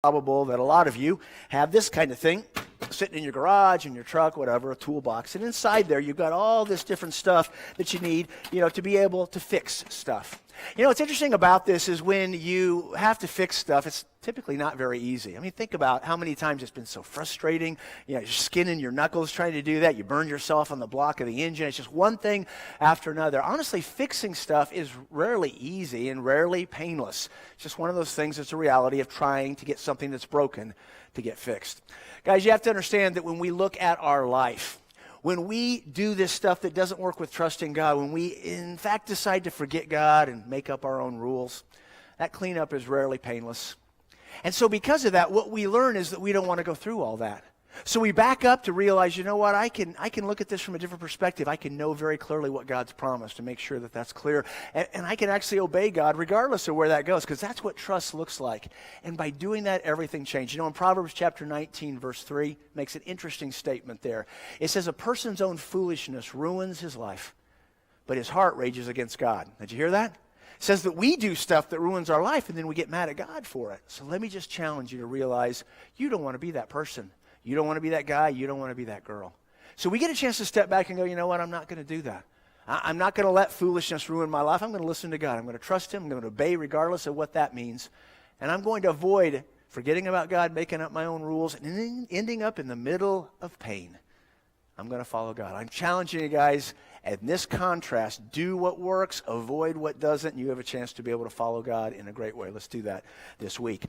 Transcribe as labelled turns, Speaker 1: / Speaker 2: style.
Speaker 1: Probable that a lot of you have this kind of thing sitting in your garage, in your truck, whatever, a toolbox. And inside there, you've got all this different stuff that you need, to be able to fix stuff. What's interesting about this is when you have to fix stuff, it's typically not very easy. I mean, think about how many times it's been so frustrating. You're skinning your knuckles trying to do that. You burn yourself on the block of the engine. It's just one thing after another. Honestly, fixing stuff is rarely easy and rarely painless. It's just one of those things that's a reality of trying to get something that's broken to get fixed. Guys, you have to understand that when we look at our life, when we do this stuff that doesn't work with trusting God, when we in fact decide to forget God and make up our own rules, that cleanup is rarely painless. And so because of that, what we learn is that we don't want to go through all that. So we back up to realize, you know what, I can look at this from a different perspective. I can know very clearly what God's promised to make sure that that's clear. And I can actually obey God regardless of where that goes, because that's what trust looks like. And by doing that, everything changed. In Proverbs chapter 19, verse 3, makes an interesting statement there. It says, a person's own foolishness ruins his life, but his heart rages against God. Did you hear that? It says that we do stuff that ruins our life, and then we get mad at God for it. So let me just challenge you to realize you don't want to be that person. You don't want to be that guy. You don't want to be that girl. So we get a chance to step back and go, you know what? I'm not going to do that. I'm not going to let foolishness ruin my life. I'm going to listen to God. I'm going to trust Him. I'm going to obey regardless of what that means. And I'm going to avoid forgetting about God, making up my own rules, and ending up in the middle of pain. I'm going to follow God. I'm challenging you guys. And this contrast, do what works, avoid what doesn't, and you have a chance to be able to follow God in a great way. Let's do that this week.